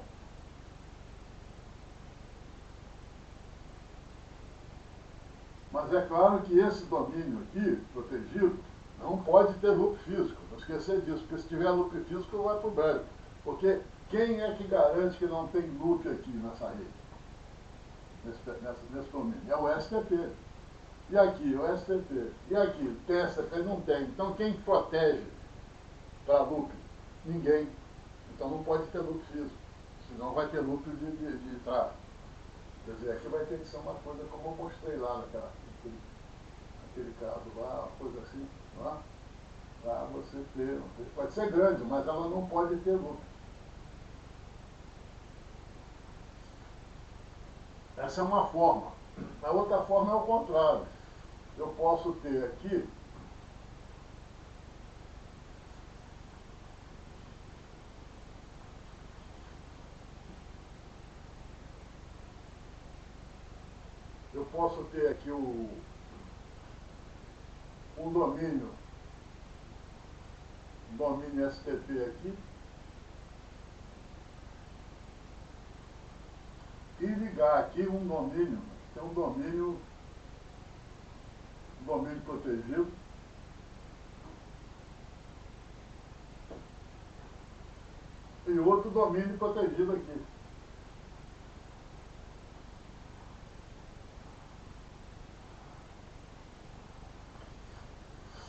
Mas é claro que esse domínio aqui, protegido, não pode ter loop físico, não esquecer disso, porque se tiver loop físico vai para o breve. Porque quem é que garante que não tem loop aqui nessa rede? Nesse domínio? É o STP. E aqui, o STP. E aqui, tem STP? Não tem. Então quem protege para loop? Ninguém. Então não pode ter loop físico, senão vai ter loop de tráfego. Quer dizer, aqui vai ter que ser uma coisa como eu mostrei lá naquele caso lá, uma coisa assim, lá, para você ter. Pode ser grande, mas ela não pode ter loop. Essa é uma forma. A outra forma é o contrário. Eu posso ter aqui um domínio STP aqui, e ligar aqui um domínio, tem um domínio protegido, e outro domínio protegido aqui.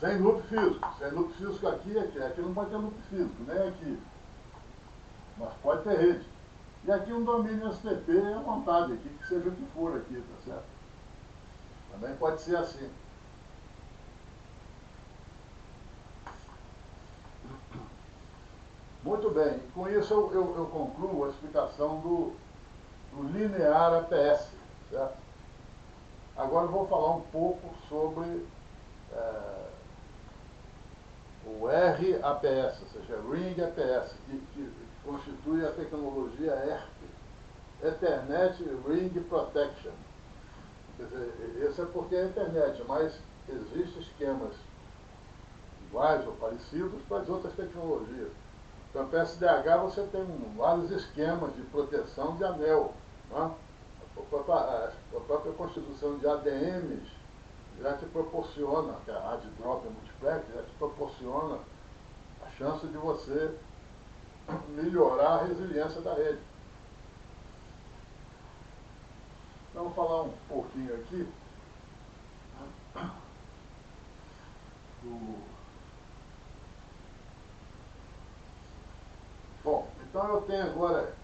Sem loop físico. Sem loop físico aqui e aqui. Aqui não pode ter loop físico, nem aqui. Mas pode ter rede. E aqui um domínio STP à vontade aqui, que seja o que for aqui, tá certo? Também pode ser assim. Muito bem. Com isso eu concluo a explicação do linear APS, certo? Agora eu vou falar um pouco sobre o RAPS, ou seja, Ring APS, que constitui a tecnologia ERP, Ethernet Ring Protection. Quer dizer, esse é porque é Ethernet, mas existem esquemas iguais ou parecidos para as outras tecnologias. Então, PSDH você tem vários esquemas de proteção de anel. Né? A própria constituição de ADMs já te proporciona, que a AD Drop Multiplex, já te proporciona a chance de você melhorar a resiliência da rede. Então, vou falar um pouquinho aqui Bom, então eu tenho agora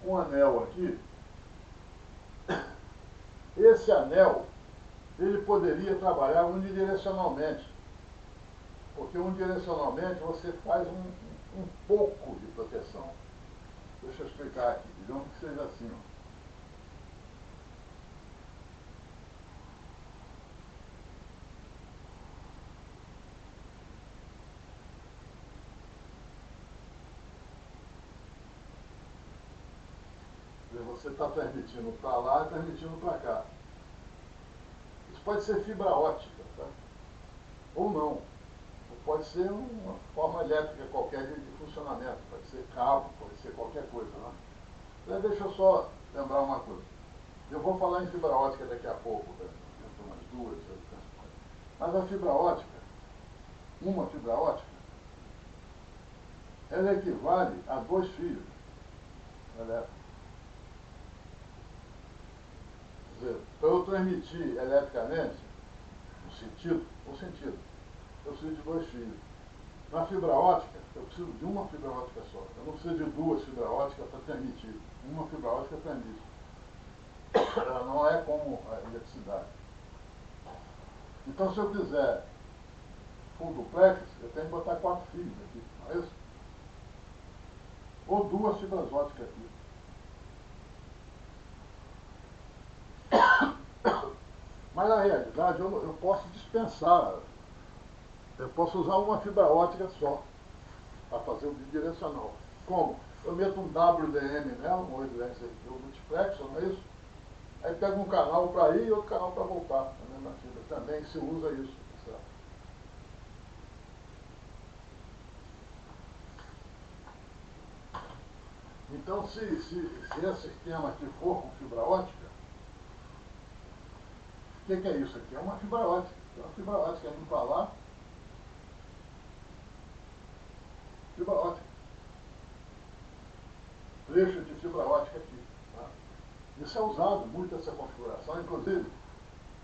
um anel aqui. Esse anel, ele poderia trabalhar unidirecionalmente, porque unidirecionalmente você faz um pouco de proteção. Deixa eu explicar aqui, digamos que seja assim. Ó. Você está transmitindo para lá e transmitindo para cá. Isso pode ser fibra ótica, tá? Ou não. Ou pode ser uma forma elétrica qualquer de funcionamento. Pode ser cabo, pode ser qualquer coisa. Né? Então, deixa eu só lembrar uma coisa. Eu vou falar em fibra ótica daqui a pouco, dentro de umas duas. Mas a fibra ótica, uma fibra ótica, ela equivale a 2 fios elétricos. Quer dizer, para eu transmitir eletricamente, o sentido, eu preciso de 2 fios. Na fibra ótica, eu preciso de uma fibra ótica só. Eu não preciso de 2 fibras óticas para transmitir. Uma fibra ótica transmite. Ela não é como a eletricidade. Então, se eu quiser full duplex, eu tenho que botar 4 fios aqui, não é isso? Ou 2 fibras óticas aqui. Mas na realidade eu posso dispensar, eu posso usar uma fibra ótica só para fazer o bidirecional. Como? Eu meto um WDM nela, um multiplexo, não é isso? Aí pega um canal para ir e outro canal para voltar, na mesma fibra. Também se usa isso, certo? Então, se esse esquema aqui for com fibra ótica, o que é isso aqui? É uma fibra ótica. É uma fibra ótica indo para lá, fibra ótica. Trecho de fibra ótica aqui. Tá? Isso é usado muito, essa configuração, inclusive,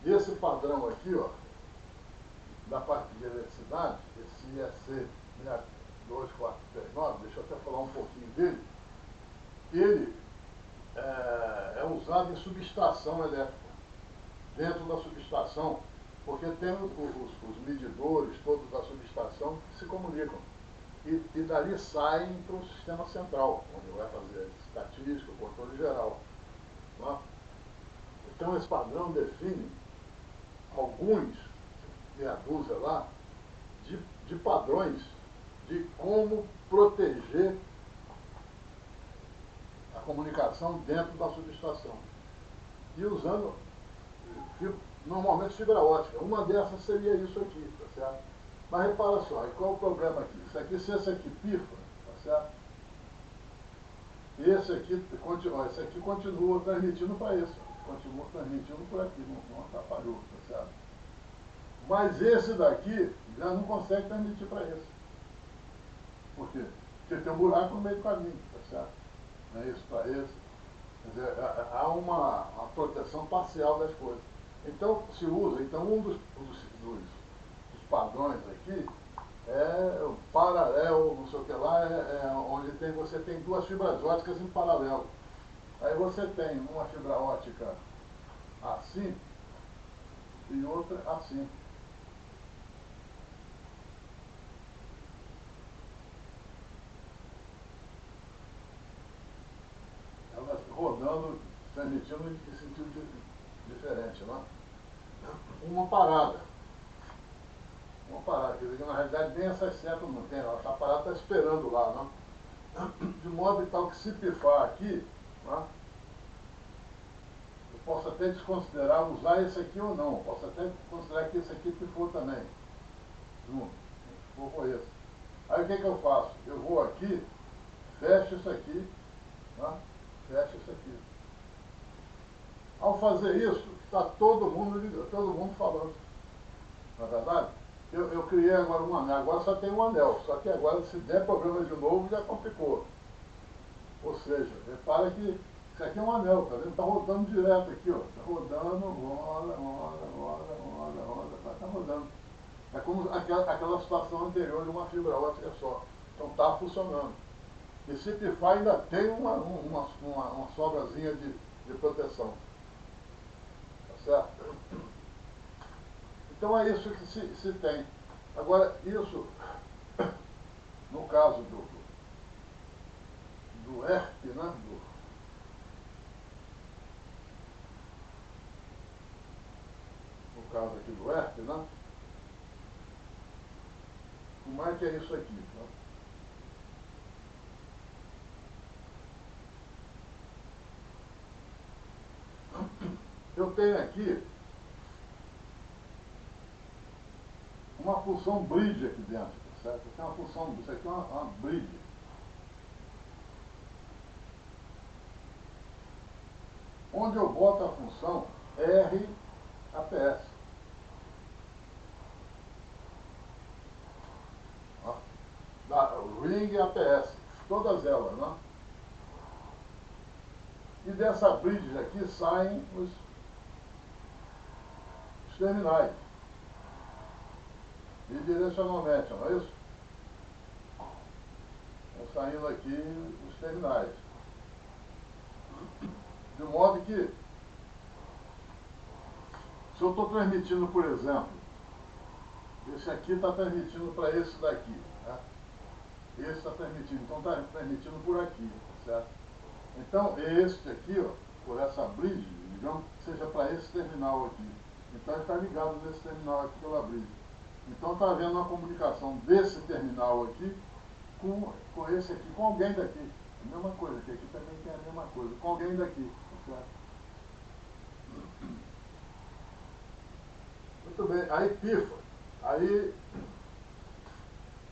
esse padrão aqui, ó, da parte de eletricidade, esse IEC 62439, deixa eu até falar um pouquinho dele, ele é usado em subestação elétrica, dentro da subestação, porque tem os medidores todos da subestação que se comunicam. E dali saem para o sistema central, onde vai fazer estatística, o controle geral. Tá? Então esse padrão define alguns, meia dúzia lá, de padrões de como proteger a comunicação dentro da subestação. E usando, normalmente, fibra ótica. Uma dessas seria isso aqui, tá certo? Mas repara só, e qual é o problema aqui? Isso aqui, se esse aqui pifa, tá certo? E esse aqui continua transmitindo para esse. Continua transmitindo por aqui, não atrapalhou, tá certo? Mas esse daqui já não consegue transmitir para esse. Por quê? Porque tem um buraco no meio do caminho, tá certo? Não é isso para esse. Quer dizer, há uma proteção parcial das coisas. Então, se usa, então um dos padrões aqui é o paralelo, não sei o que lá, onde você tem duas fibras óticas em paralelo. Aí você tem uma fibra ótica assim e outra assim. Elas rodando, transmitindo em sentido diferente, né? Uma parada. Quer dizer que na realidade nem essas setas não tem, ela está parada, está esperando lá, né? De modo tal que se pifar aqui, né? Eu posso até desconsiderar usar esse aqui ou não, posso até considerar que esse aqui pifou também, junto, vou com esse. Aí o que eu faço? Eu vou aqui, fecho isso aqui, né? Fecho isso aqui. Ao fazer isso, está todo mundo falando. Não é verdade? Eu criei agora um anel, agora só tem um anel, só que agora se der problema de novo já complicou. Ou seja, repara que isso aqui é um anel, tá vendo? Está rodando direto aqui, ó. Está rodando, roda, tá rodando. É como aquela situação anterior de uma fibra ótica só. Então está funcionando. E se pifar ainda tem uma sobrazinha de proteção. Tá certo? Então é isso que se tem. Agora, isso, no caso do ERP, né? No caso aqui do ERP, né? Como é que é isso aqui? Né? Eu tenho aqui uma função bridge aqui dentro, tá certo? Tem uma função, isso aqui é uma bridge. Onde eu boto a função RAPS. Da Ring APS, todas elas, né? E dessa bridge aqui saem os terminais. Bidirecionalmente, não é isso? Estão saindo aqui os terminais. De modo que, se eu estou transmitindo, por exemplo, esse aqui está transmitindo para esse daqui, né? Esse está transmitindo, então está transmitindo por aqui, certo? Então, este aqui, ó, por essa bridge, digamos que seja para esse terminal aqui. Então, ele está ligado nesse terminal aqui pela bridge. Então, está havendo uma comunicação desse terminal aqui com esse aqui, com alguém daqui. A mesma coisa, que aqui também tem a mesma coisa, com alguém daqui, tá certo? Muito bem, aí pifa. Aí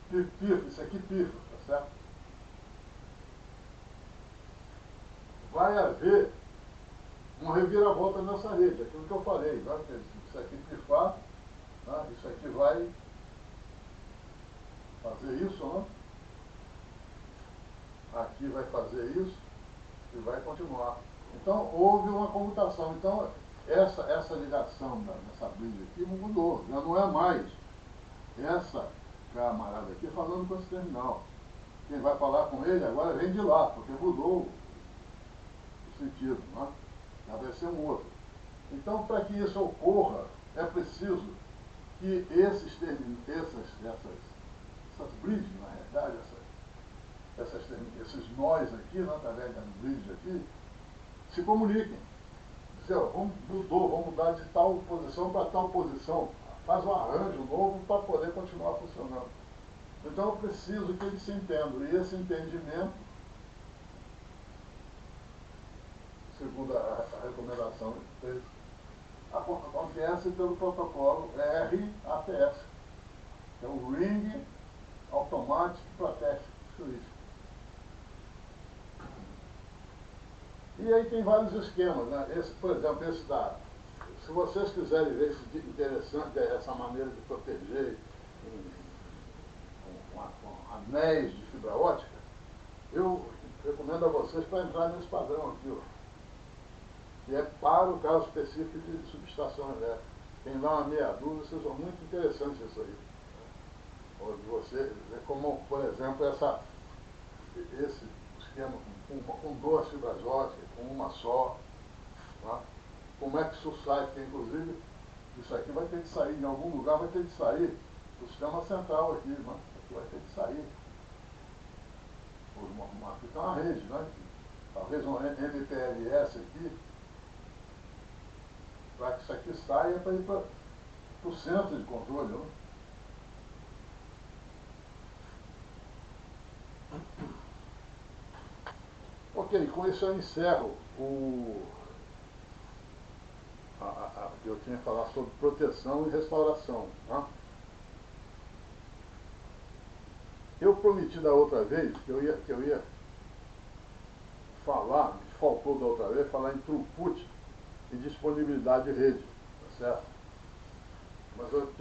pifa, isso aqui pifa, tá certo? Vai haver uma reviravolta nessa rede, aquilo que eu falei, né? Isso aqui pifar, né? Isso aqui vai fazer isso, né? Aqui vai fazer isso e vai continuar. Então houve uma comutação. Então essa ligação dessa bridge aqui mudou, já não é mais essa camarada aqui falando com esse terminal. Quem vai falar com ele agora vem de lá, porque mudou o sentido, né? Já vai ser um outro. Então, para que isso ocorra, é preciso que essas bridges, na realidade, esses nós aqui, né, através das bridges aqui, se comuniquem. Dizer, ó, vamos mudar de tal posição para tal posição. Faz um arranjo novo para poder continuar funcionando. Então eu preciso que eles se entendam. E esse entendimento, segundo a recomendação deles, acontece pelo protocolo RAPS, que é o Ring Automatic Protect Switch. E aí tem vários esquemas, né? Por exemplo, esse da... Se vocês quiserem ver esse interessante, essa maneira de proteger com anéis de fibra ótica, eu recomendo a vocês para entrar nesse padrão aqui, ó, que é para o caso específico de subestação elétrica. Tem lá uma meia dúzia, vocês vão muito interessante isso aí. Onde você, como, por exemplo, esse esquema com duas fibras óticas, com uma só, tá? Como é que isso sai? Porque, inclusive, isso aqui vai ter que sair, em algum lugar vai ter que sair do sistema central aqui, né? Aqui vai ter que sair. Aqui está uma rede, né? Talvez um MPLS aqui, para que isso aqui saia para ir para o centro de controle, né? Ok, com isso eu encerro eu tinha que falar sobre proteção e restauração. Tá? Eu prometi da outra vez que eu ia falar, que faltou da outra vez, falar em throughput e disponibilidade de rede, tá certo? Mas eu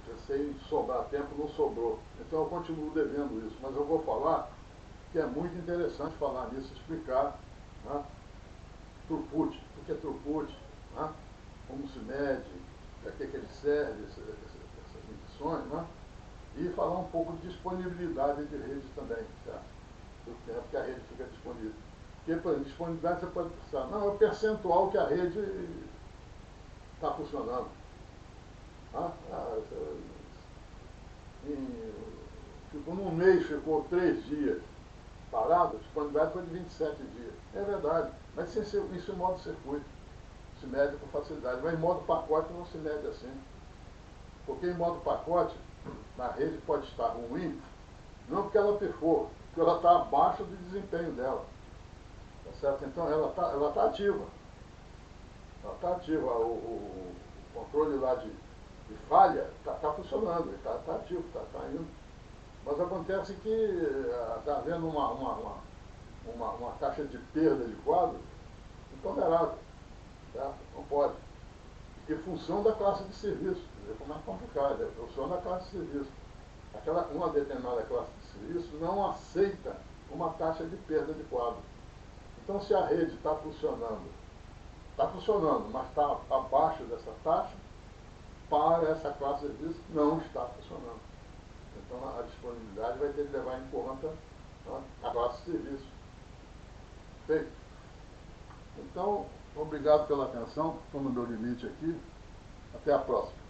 pensei em sobrar tempo, não sobrou. Então eu continuo devendo isso, mas eu vou falar que é muito interessante falar nisso, explicar, né? Throughput, o que é throughput, né? Como se mede, para que ele serve, essas medições, né? E falar um pouco de disponibilidade de rede também, certo? Do tempo que a rede fica disponível. Porque, por exemplo, disponibilidade você pode pensar, não, é o percentual que a rede está funcionando. Ficou num mês, ficou 3 dias parado, a disponibilidade foi de 27 dias. É verdade, mas isso em modo circuito se mede com facilidade, mas em modo pacote não se mede assim. Porque em modo pacote, na rede pode estar ruim, não porque ela pifou, porque ela está abaixo do desempenho dela. Tá certo? Então ela tá ativa. Ela está ativa. O controle lá de falha está funcionando, está ativo, está indo. Mas acontece que está havendo uma taxa de perda de quadro intolerável. Certo? Não pode. Em função da classe de serviço. Como é complicado, é função da classe de serviço. Uma determinada classe de serviço não aceita uma taxa de perda de quadro. Então, se a rede está funcionando, mas está abaixo dessa taxa, para essa classe de serviço não está funcionando. Então, a disponibilidade vai ter que levar em conta a classe de serviço. Feito? Então, obrigado pela atenção, estou no meu limite aqui. Até a próxima.